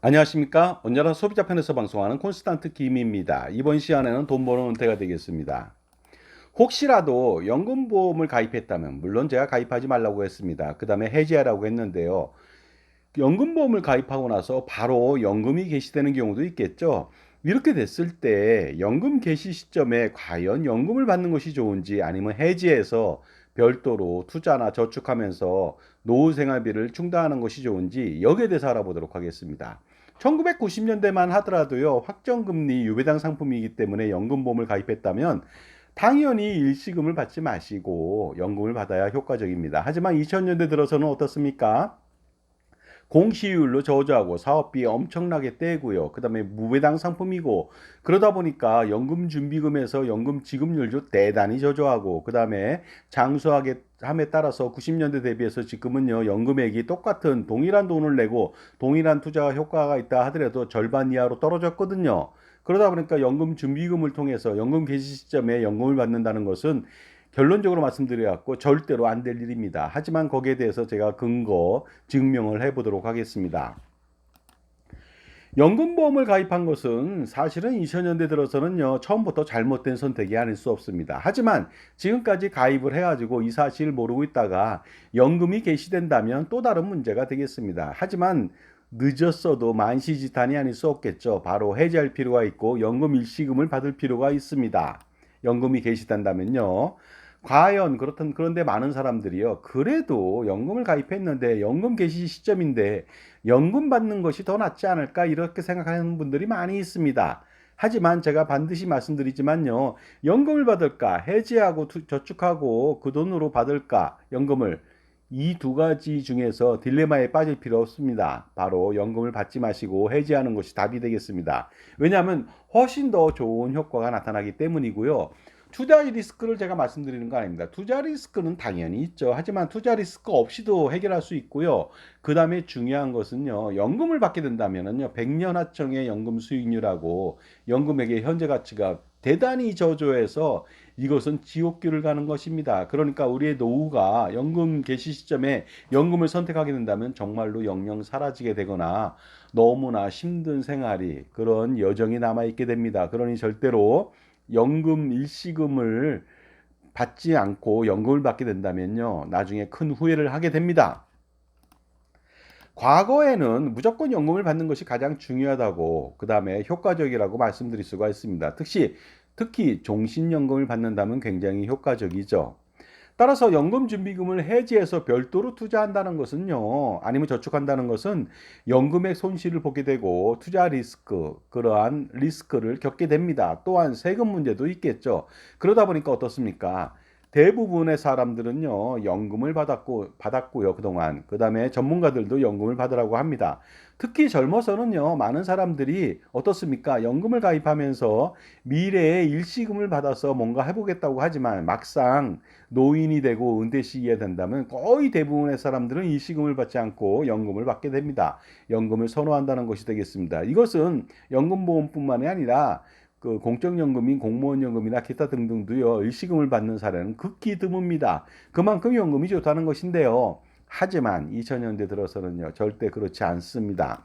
안녕하십니까? 언제나 소비자 편에서 방송하는 콘스탄트 김입니다. 이번 시간에는 돈 버는 은퇴가 되겠습니다. 혹시라도 연금보험을 가입했다면, 물론 제가 가입하지 말라고 했습니다. 그 다음에 해지하라고 했는데요. 연금보험을 가입하고 나서 바로 연금이 개시되는 경우도 있겠죠. 이렇게 됐을 때 연금 개시 시점에 과연 연금을 받는 것이 좋은지, 아니면 해지해서 별도로 투자나 저축하면서 노후 생활비를 충당하는 것이 좋은지, 여기에 대해서 알아보도록 하겠습니다. 1990년대만 하더라도요, 확정금리 유배당 상품이기 때문에 연금보험을 가입했다면 당연히 일시금을 받지 마시고 연금을 받아야 효과적입니다. 하지만 2000년대 들어서는 어떻습니까? 공시율로 저조하고 사업비 엄청나게 떼고요. 그 다음에 무배당 상품이고, 그러다 보니까 연금준비금에서 연금 지급률도 대단히 저조하고, 그 다음에 장수하게 함에 따라서 90년대 대비해서 지금은요, 연금액이 똑같은 동일한 돈을 내고 동일한 투자 효과가 있다 하더라도 절반 이하로 떨어졌거든요. 그러다 보니까 연금 준비금을 통해서 연금 개시 시점에 연금을 받는다는 것은 결론적으로 말씀드려갖고 절대로 안 될 일입니다. 하지만 거기에 대해서 제가 근거 증명을 해보도록 하겠습니다. 연금보험을 가입한 것은 사실은 2000년대 들어서는요, 처음부터 잘못된 선택이 아닐 수 없습니다. 하지만 지금까지 가입을 해가지고 이 사실을 모르고 있다가 연금이 개시된다면 또 다른 문제가 되겠습니다. 하지만 늦었어도 만시지탄이 아닐 수 없겠죠. 바로 해지할 필요가 있고 연금 일시금을 받을 필요가 있습니다. 연금이 개시된다면요. 과연 그렇던 그런데 많은 사람들이요. 그래도 연금을 가입했는데 연금 개시 시점인데 연금 받는 것이 더 낫지 않을까 이렇게 생각하는 분들이 많이 있습니다. 하지만 제가 반드시 말씀드리지만요. 연금을 받을까 해지하고 저축하고 그 돈으로 받을까 연금을, 이 두 가지 중에서 딜레마에 빠질 필요 없습니다. 바로 연금을 받지 마시고 해지하는 것이 답이 되겠습니다. 왜냐하면 훨씬 더 좋은 효과가 나타나기 때문이고요. 투자 리스크를 제가 말씀드리는 거 아닙니다. 투자 리스크는 당연히 있죠. 하지만 투자 리스크 없이도 해결할 수 있고요. 그 다음에 중요한 것은요. 연금을 받게 된다면은요. 100년 하청의 연금 수익률하고 연금액의 현재 가치가 대단히 저조해서 이것은 지옥길을 가는 것입니다. 그러니까 우리의 노후가 연금 개시 시점에 연금을 선택하게 된다면 정말로 영영 사라지게 되거나 너무나 힘든 생활이, 그런 여정이 남아있게 됩니다. 그러니 절대로 연금 일시금을 받지 않고 연금을 받게 된다면요, 나중에 큰 후회를 하게 됩니다. 과거에는 무조건 연금을 받는 것이 가장 중요하다고, 그 다음에 효과적이라고 말씀드릴 수가 있습니다. 특히 종신연금을 받는다면 굉장히 효과적이죠. 따라서 연금준비금을 해지해서 별도로 투자한다는 것은요, 아니면 저축한다는 것은 연금의 손실을 보게 되고 투자 리스크, 그러한 리스크를 겪게 됩니다. 또한 세금 문제도 있겠죠. 그러다 보니까 어떻습니까? 대부분의 사람들은요, 연금을 받았고요, 그동안. 그 다음에 전문가들도 연금을 받으라고 합니다. 특히 젊어서는요, 많은 사람들이 어떻습니까? 연금을 가입하면서 미래에 일시금을 받아서 뭔가 해보겠다고 하지만 막상 노인이 되고 은퇴 시기에 된다면 거의 대부분의 사람들은 일시금을 받지 않고 연금을 받게 됩니다. 연금을 선호한다는 것이 되겠습니다. 이것은 연금보험뿐만이 아니라 그 공적연금인 공무원연금이나 기타 등등도요, 일시금을 받는 사례는 극히 드뭅니다. 그만큼 연금이 좋다는 것인데요. 하지만 2000년대 들어서는요, 절대 그렇지 않습니다.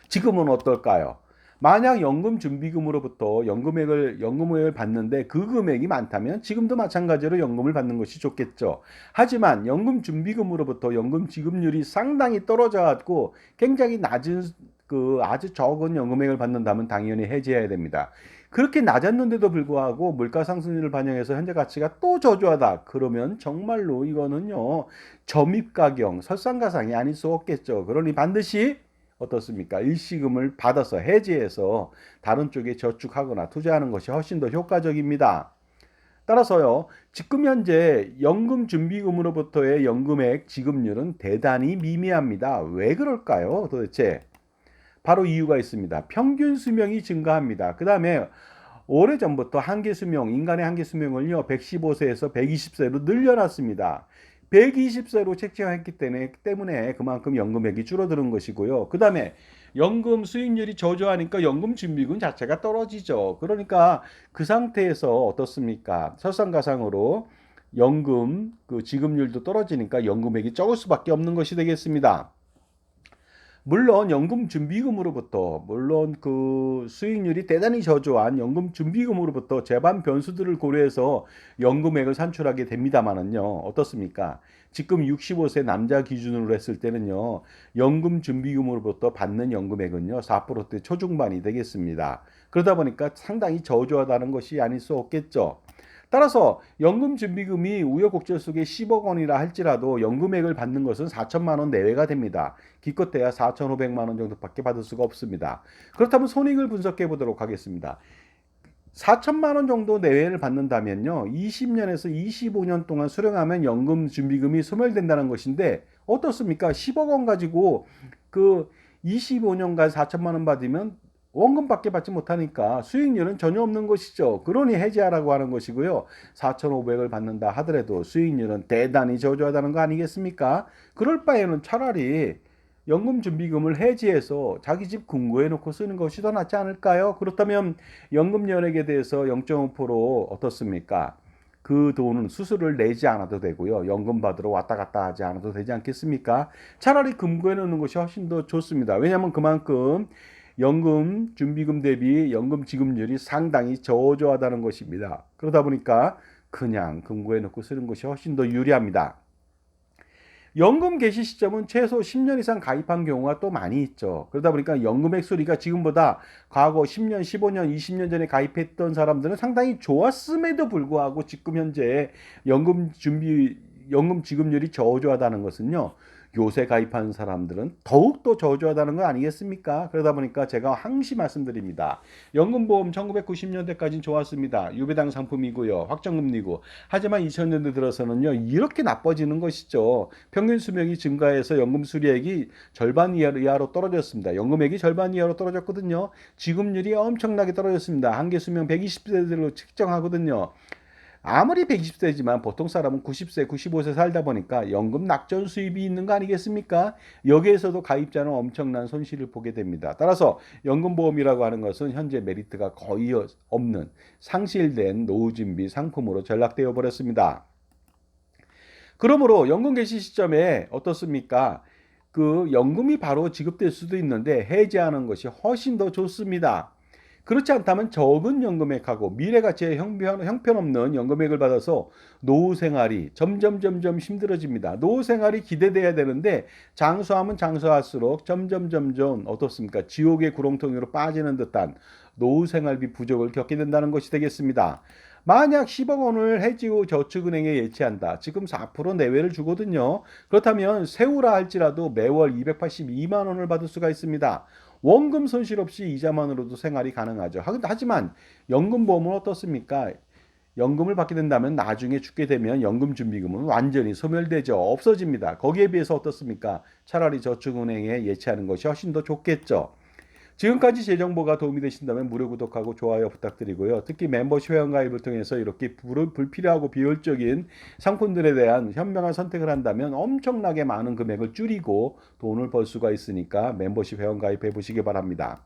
지금은 어떨까요? 만약 연금준비금으로부터 연금액을 받는데 그 금액이 많다면 지금도 마찬가지로 연금을 받는 것이 좋겠죠. 하지만 연금준비금으로부터 연금 지급률이 상당히 떨어져갖고 굉장히 낮은, 아주 적은 연금액을 받는다면 당연히 해지해야 됩니다. 그렇게 낮았는데도 불구하고 물가 상승률을 반영해서 현재 가치가 또 저조하다. 그러면 정말로 이거는요, 점입가경, 설상가상이 아닐 수 없겠죠. 그러니 반드시 어떻습니까? 일시금을 받아서 해지해서 다른 쪽에 저축하거나 투자하는 것이 훨씬 더 효과적입니다. 따라서요, 지금 현재 연금준비금으로부터의 연금액 지급률은 대단히 미미합니다. 왜 그럴까요? 도대체? 바로 이유가 있습니다. 평균 수명이 증가합니다. 그 다음에 오래전부터 인간의 한계 수명을요, 115세에서 120세로 늘려놨습니다. 120세로 책정했기 때문에 그만큼 연금액이 줄어드는 것이고요. 그 다음에 연금 수익률이 저조하니까 연금 준비금 자체가 떨어지죠. 그러니까 그 상태에서 어떻습니까? 설상가상으로 연금 지급률도 떨어지니까 연금액이 적을 수밖에 없는 것이 되겠습니다. 물론 연금 준비금으로부터 물론 그 수익률이 대단히 저조한 연금 준비금으로부터 재반 변수들을 고려해서 연금액을 산출하게 됩니다만은요. 어떻습니까? 지금 65세 남자 기준으로 했을 때는요. 연금 준비금으로부터 받는 연금액은요. 4%대 초중반이 되겠습니다. 그러다 보니까 상당히 저조하다는 것이 아닐 수 없겠죠. 따라서 연금 준비금이 우여곡절 속에 10억 원이라 할지라도 연금액을 받는 것은 4천만 원 내외가 됩니다. 기껏해야 4,500만 원 정도밖에 받을 수가 없습니다. 그렇다면 손익을 분석해 보도록 하겠습니다. 4천만 원 정도 내외를 받는다면요. 20년에서 25년 동안 수령하면 연금 준비금이 소멸된다는 것인데 어떻습니까? 10억 원 가지고 그 25년간 4천만 원 받으면 원금밖에 받지 못하니까 수익률은 전혀 없는 것이죠. 그러니 해지하라고 하는 것이고요. 4,500을 받는다 하더라도 수익률은 대단히 저조하다는 거 아니겠습니까? 그럴 바에는 차라리 연금 준비금을 해지해서 자기 집 금고에 놓고 쓰는 것이 더 낫지 않을까요? 그렇다면 연금 연액에 대해서 0.5% 어떻습니까? 그 돈은 수수료를 내지 않아도 되고요. 연금 받으러 왔다 갔다 하지 않아도 되지 않겠습니까? 차라리 금고에 넣는 것이 훨씬 더 좋습니다. 왜냐하면 그만큼 연금 준비금 대비 연금 지급률이 상당히 저조하다는 것입니다. 그러다 보니까 그냥 금고에 넣고 쓰는 것이 훨씬 더 유리합니다. 연금 개시 시점은 최소 10년 이상 가입한 경우가 또 많이 있죠. 그러다 보니까 연금액 수리가 지금보다 과거 10년, 15년, 20년 전에 가입했던 사람들은 상당히 좋았음에도 불구하고 지금 현재 연금 지급률이 저조하다는 것은요. 요새 가입한 사람들은 더욱더 저조하다는 거 아니겠습니까? 그러다 보니까 제가 항시 말씀드립니다. 연금보험 1990년대까지는 좋았습니다. 유배당 상품이고요. 확정금리고. 하지만 2000년대 들어서는요. 이렇게 나빠지는 것이죠. 평균 수명이 증가해서 연금 수리액이 절반 이하로 떨어졌습니다. 연금액이 절반 이하로 떨어졌거든요. 지급률이 엄청나게 떨어졌습니다. 한계 수명 120세대로 측정하거든요. 아무리 120세지만 보통 사람은 90세, 95세 살다 보니까 연금 낙전 수입이 있는 거 아니겠습니까? 여기에서도 가입자는 엄청난 손실을 보게 됩니다. 따라서 연금보험이라고 하는 것은 현재 메리트가 거의 없는 상실된 노후준비 상품으로 전락되어 버렸습니다. 그러므로 연금 개시 시점에 어떻습니까? 그 연금이 바로 지급될 수도 있는데 해지하는 것이 훨씬 더 좋습니다. 그렇지 않다면 적은 연금액하고 미래가치의 형편없는 연금액을 받아서 노후 생활이 점점 힘들어집니다. 노후 생활이 기대돼야 되는데 장수하면 장수할수록 점점 어떻습니까? 지옥의 구렁텅이로 빠지는 듯한 노후 생활비 부족을 겪게 된다는 것이 되겠습니다. 만약 10억 원을 해지 후 저축은행에 예치한다. 지금 4% 내외를 주거든요. 그렇다면 세우라 할지라도 매월 282만 원을 받을 수가 있습니다. 원금 손실 없이 이자만으로도 생활이 가능하죠. 하지만 연금보험은 어떻습니까? 연금을 받게 된다면 나중에 죽게 되면 연금 준비금은 완전히 소멸되죠. 없어집니다. 거기에 비해서 어떻습니까? 차라리 저축은행에 예치하는 것이 훨씬 더 좋겠죠. 지금까지 제 정보가 도움이 되신다면 무료 구독하고 좋아요 부탁드리고요. 특히 멤버십 회원가입을 통해서 이렇게 불필요하고 비효율적인 상품들에 대한 현명한 선택을 한다면 엄청나게 많은 금액을 줄이고 돈을 벌 수가 있으니까 멤버십 회원가입해 보시기 바랍니다.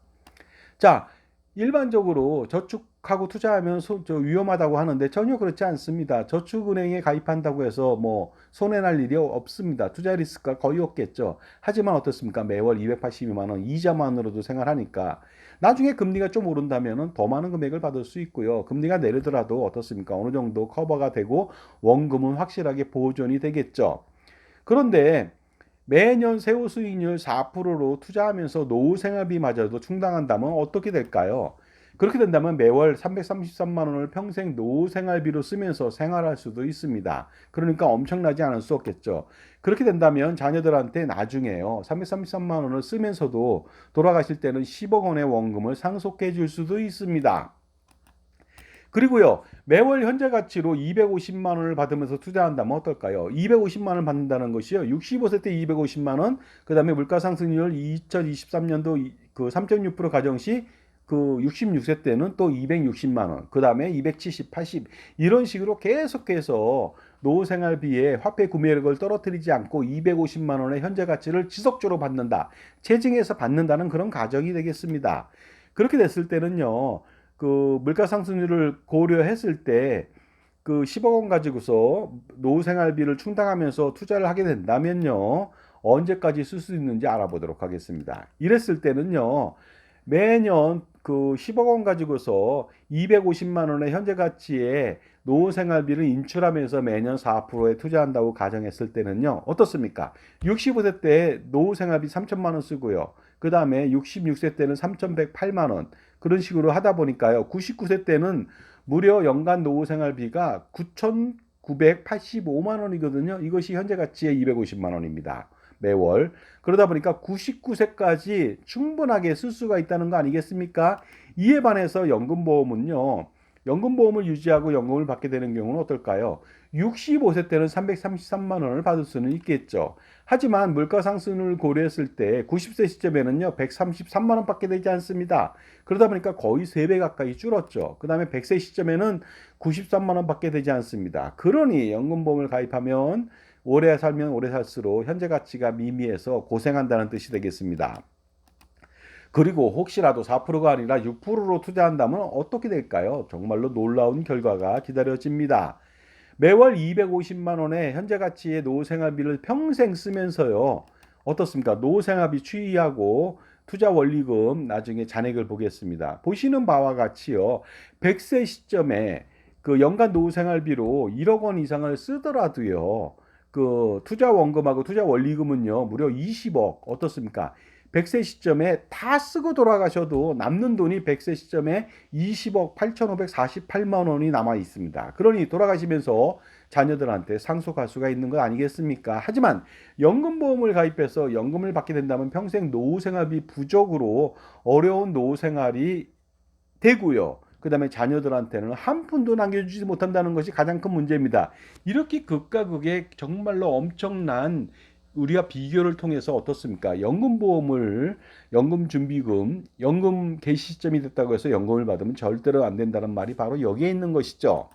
자, 일반적으로 저축하고 투자하면 위험하다고 하는데 전혀 그렇지 않습니다. 저축은행에 가입한다고 해서 뭐 손해날 일이 없습니다. 투자 리스크가 거의 없겠죠. 하지만 어떻습니까? 매월 282만 원 이자만으로도 생활하니까 나중에 금리가 좀 오른다면 더 많은 금액을 받을 수 있고요. 금리가 내리더라도 어떻습니까? 어느 정도 커버가 되고 원금은 확실하게 보존이 되겠죠. 그런데 매년 세후 수익률 4%로 투자하면서 노후 생활비마저도 충당한다면 어떻게 될까요? 그렇게 된다면 매월 333만 원을 평생 노후 생활비로 쓰면서 생활할 수도 있습니다. 그러니까 엄청나지 않을 수 없겠죠. 그렇게 된다면 자녀들한테 나중에요. 333만 원을 쓰면서도 돌아가실 때는 10억 원의 원금을 상속해 줄 수도 있습니다. 그리고요, 매월 현재 가치로 250만 원을 받으면서 투자한다면 어떨까요? 250만 원을 받는다는 것이요. 65세 때 250만 원, 그 다음에 물가상승률 2023년도 그 3.6% 가정 시 그 66세 때는 또 260만 원, 그 다음에 270, 80 이런 식으로 계속해서 노후생활비에 화폐 구매력을 떨어뜨리지 않고 250만 원의 현재 가치를 지속적으로 받는다. 체증해서 받는다는 그런 가정이 되겠습니다. 그렇게 됐을 때는요. 그 물가 상승률을 고려했을 때 그 10억 원 가지고서 노후 생활비를 충당하면서 투자를 하게 된다면요. 언제까지 쓸 수 있는지 알아보도록 하겠습니다. 이랬을 때는요, 매년 그 10억 원 가지고서 250만 원의 현재 가치의 노후생활비를 인출하면서 매년 4%에 투자한다고 가정했을 때는요, 어떻습니까? 65세 때 노후생활비 3천만 원 쓰고요. 그 다음에 66세 때는 3,108만 원. 그런 식으로 하다 보니까요, 99세 때는 무려 연간 노후생활비가 9,985만 원이거든요. 이것이 현재 가치의 250만 원입니다. 매월. 그러다 보니까 99세까지 충분하게 쓸 수가 있다는 거 아니겠습니까? 이에 반해서 연금보험은요, 연금보험을 유지하고 연금을 받게 되는 경우는 어떨까요? 65세 때는 333만 원을 받을 수는 있겠죠. 하지만 물가 상승을 고려했을 때 90세 시점에는요, 133만 원 받게 되지 않습니다. 그러다 보니까 거의 3배 가까이 줄었죠. 그 다음에 100세 시점에는 93만 원 받게 되지 않습니다. 그러니 연금보험을 가입하면 오래 살면 오래 살수록 현재 가치가 미미해서 고생한다는 뜻이 되겠습니다. 그리고 혹시라도 4%가 아니라 6%로 투자한다면 어떻게 될까요? 정말로 놀라운 결과가 기다려집니다. 매월 250만 원의 현재 가치의 노후생활비를 평생 쓰면서요. 어떻습니까? 노후생활비 추이하고 투자 원리금 나중에 잔액을 보겠습니다. 보시는 바와 같이요. 100세 시점에 그 연간 노후생활비로 1억 원 이상을 쓰더라도요. 그 투자 원금하고 투자 원리금은요. 무려 20억 어떻습니까? 100세 시점에 다 쓰고 돌아가셔도 남는 돈이 100세 시점에 20억 8,548만 원이 남아 있습니다. 그러니 돌아가시면서 자녀들한테 상속할 수가 있는 거 아니겠습니까? 하지만 연금보험을 가입해서 연금을 받게 된다면 평생 노후생활비 부족으로 어려운 노후생활이 되고요. 그 다음에 자녀들한테는 한 푼도 남겨주지 못한다는 것이 가장 큰 문제입니다. 이렇게 극과 극의 정말로 엄청난 우리가 비교를 통해서 어떻습니까? 연금보험을 연금준비금, 연금 개시 시점이 됐다고 해서 연금을 받으면 절대로 안 된다는 말이 바로 여기에 있는 것이죠.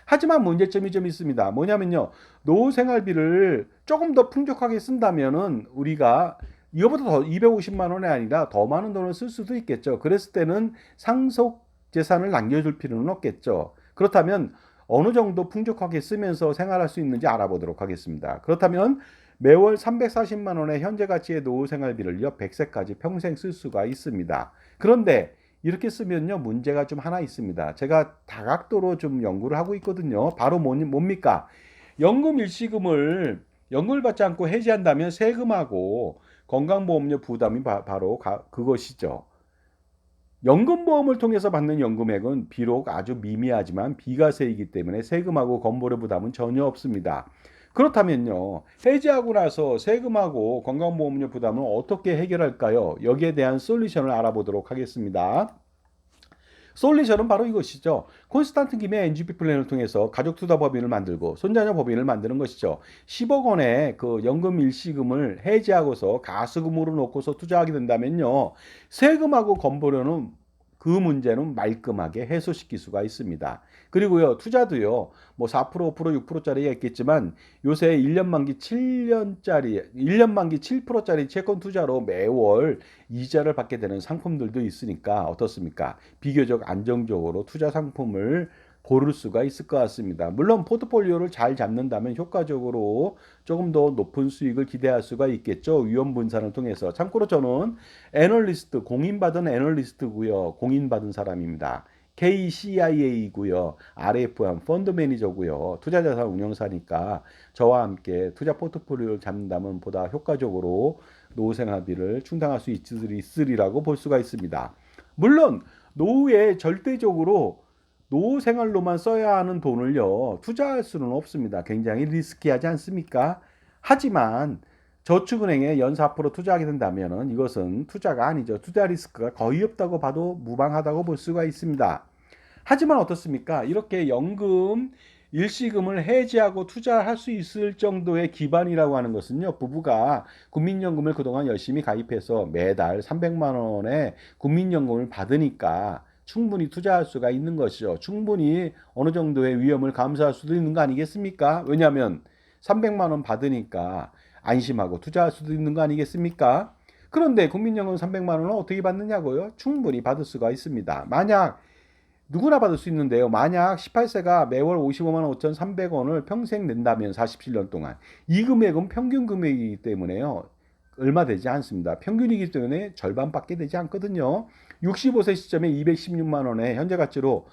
하지만 문제점이 좀 있습니다. 뭐냐면요. 노후생활비를 조금 더 풍족하게 쓴다면은 우리가 이거보다 더 250만 원이 아니라 더 많은 돈을 쓸 수도 있겠죠. 그랬을 때는 상속 재산을 남겨줄 필요는 없겠죠. 그렇다면 어느 정도 풍족하게 쓰면서 생활할 수 있는지 알아보도록 하겠습니다. 그렇다면 매월 340만 원의 현재 가치의 노후생활비를요, 100세까지 평생 쓸 수가 있습니다. 그런데 이렇게 쓰면요, 문제가 좀 하나 있습니다. 제가 다각도로 좀 연구를 하고 있거든요. 바로 뭡니까? 연금 일시금을 연금을 받지 않고 해지한다면 세금하고 건강보험료 부담이 바로 그것이죠. 연금보험을 통해서 받는 연금액은 비록 아주 미미하지만 비과세이기 때문에 세금하고 건보료 부담은 전혀 없습니다. 그렇다면요, 해지하고 나서 세금하고 건강보험료 부담을 어떻게 해결할까요? 여기에 대한 솔루션을 알아보도록 하겠습니다. 솔루션은 바로 이것이죠. 콘스탄틴 김의 NGP 플랜을 통해서 가족투자 법인을 만들고 손자녀 법인을 만드는 것이죠. 10억 원의 그 연금 일시금을 해지하고서 가수금으로 놓고서 투자하게 된다면요. 세금하고 건보료는 그 문제는 말끔하게 해소시킬 수가 있습니다. 그리고요, 투자도요, 뭐 4%, 5%, 6%짜리가 있겠지만 요새 1년 만기 7년짜리, 1년 만기 7%짜리 채권 투자로 매월 이자를 받게 되는 상품들도 있으니까 어떻습니까? 비교적 안정적으로 투자 상품을 고를 수가 있을 것 같습니다. 물론 포트폴리오를 잘 잡는다면 효과적으로 조금 더 높은 수익을 기대할 수가 있겠죠. 위험 분산을 통해서. 참고로 저는 애널리스트, 공인받은 애널리스트고요. 공인받은 사람입니다. KCIA이고요. RFM 펀드 매니저고요. 투자자산 운용사니까 저와 함께 투자 포트폴리오를 잡는다면 보다 효과적으로 노후생활비를 충당할 수 있으리라고 볼 수가 있습니다. 물론 노후에 절대적으로 노후 생활로만 써야 하는 돈을요, 투자할 수는 없습니다. 굉장히 리스키하지 않습니까? 하지만 저축은행에 연 4% 투자하게 된다면 이것은 투자가 아니죠. 투자 리스크가 거의 없다고 봐도 무방하다고 볼 수가 있습니다. 하지만 어떻습니까? 이렇게 연금, 일시금을 해지하고 투자할 수 있을 정도의 기반이라고 하는 것은요, 부부가 국민연금을 그동안 열심히 가입해서 매달 300만 원의 국민연금을 받으니까 충분히 투자할 수가 있는 것이죠. 충분히 어느 정도의 위험을 감수할 수도 있는 거 아니겠습니까? 왜냐하면 300만 원 받으니까 안심하고 투자할 수도 있는 거 아니겠습니까? 그런데 국민연금 300만 원은 어떻게 받느냐고요? 충분히 받을 수가 있습니다. 만약 누구나 받을 수 있는데요. 만약 18세가 매월 55만 5,300원을 평생 낸다면 47년 동안 이 금액은 평균 금액이기 때문에요. 얼마 되지 않습니다. 평균이기 때문에 절반밖에 되지 않거든요. 65세 시점에 216만 원의 현재 가치로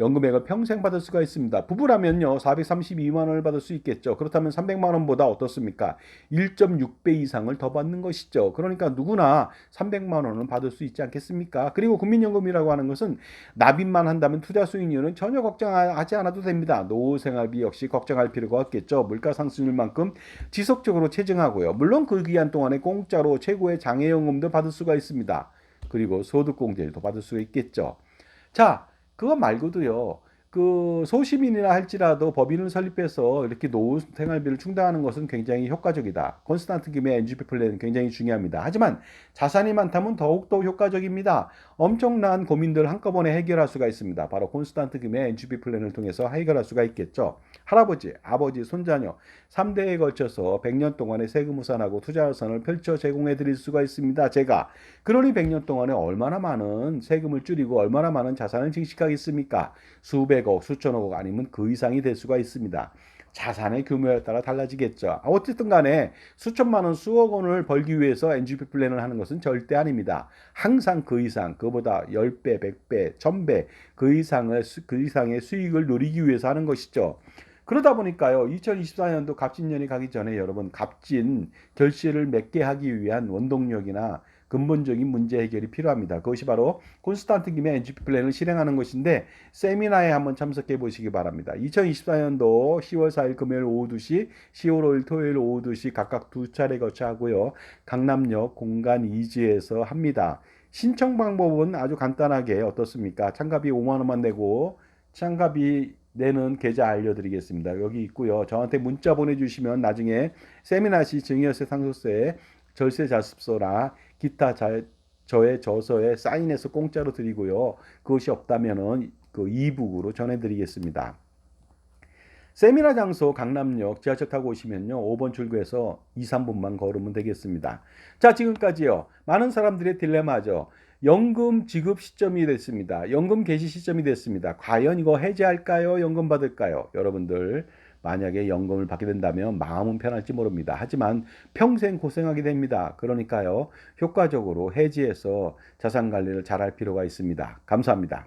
연금액을 평생 받을 수가 있습니다. 부부라면요, 432만 원을 받을 수 있겠죠. 그렇다면 300만 원보다 어떻습니까? 1.6배 이상을 더 받는 것이죠. 그러니까 누구나 300만 원은 받을 수 있지 않겠습니까? 그리고 국민연금이라고 하는 것은 납입만 한다면 투자 수익률은 전혀 걱정하지 않아도 됩니다. 노후 생활비 역시 걱정할 필요가 없겠죠. 물가 상승률만큼 지속적으로 체증하고요. 물론 그 기간 동안에 공짜로 최고의 장애연금도 받을 수가 있습니다. 그리고 소득공제도 받을 수가 있겠죠. 자, 그거 말고도요. 그 소시민이라 할지라도 법인을 설립해서 이렇게 노후 생활비를 충당하는 것은 굉장히 효과적이다. 콘스탄트 김의 NGP 플랜은 굉장히 중요합니다. 하지만 자산이 많다면 더욱더 효과적입니다. 엄청난 고민들 한꺼번에 해결할 수가 있습니다. 바로 콘스탄트 김의 NGP 플랜을 통해서 해결할 수가 있겠죠. 할아버지, 아버지, 손자녀 3대에 걸쳐서 100년 동안의 세금 우산하고 투자 우산을 펼쳐 제공해 드릴 수가 있습니다. 제가 그러니 100년 동안에 얼마나 많은 세금을 줄이고 얼마나 많은 자산을 증식하겠습니까? 수백억, 수천억 아니면 그 이상이 될 수가 있습니다. 자산의 규모에 따라 달라지겠죠. 어쨌든 간에 수천만 원, 수억 원을 벌기 위해서 NGP 플랜을 하는 것은 절대 아닙니다. 항상 그 이상, 그보다 10배, 100배, 1000배 그 이상의 수익을 누리기 위해서 하는 것이죠. 그러다 보니까요, 2024년도 갑진년이 가기 전에 여러분 갑진 결실을 맺게 하기 위한 원동력이나 근본적인 문제 해결이 필요합니다. 그것이 바로 콘스탄트 김의 NGP 플랜을 실행하는 것인데 세미나에 한번 참석해 보시기 바랍니다. 2024년도 10월 4일 금요일 오후 2시, 10월 5일 토요일 오후 2시 각각 두 차례 거쳐 하고요. 강남역 공간 2지에서 합니다. 신청 방법은 아주 간단하게 어떻습니까? 참가비 5만 원만 내고 참가비 내는 계좌 알려드리겠습니다. 여기 있고요. 저한테 문자 보내주시면 나중에 세미나 시 증여세 상속세 절세 자습서나 기타 저의 저서에 사인해서 공짜로 드리고요. 그것이 없다면은 그 이북으로 전해드리겠습니다. 세미나 장소 강남역 지하철 타고 오시면요. 5번 출구에서 2, 3분만 걸으면 되겠습니다. 자, 지금까지요. 많은 사람들의 딜레마죠. 연금 지급 시점이 됐습니다. 연금 개시 시점이 됐습니다. 과연 이거 해지할까요? 연금 받을까요? 여러분들 만약에 연금을 받게 된다면 마음은 편할지 모릅니다. 하지만 평생 고생하게 됩니다. 그러니까요. 효과적으로 해지해서 자산 관리를 잘할 필요가 있습니다. 감사합니다.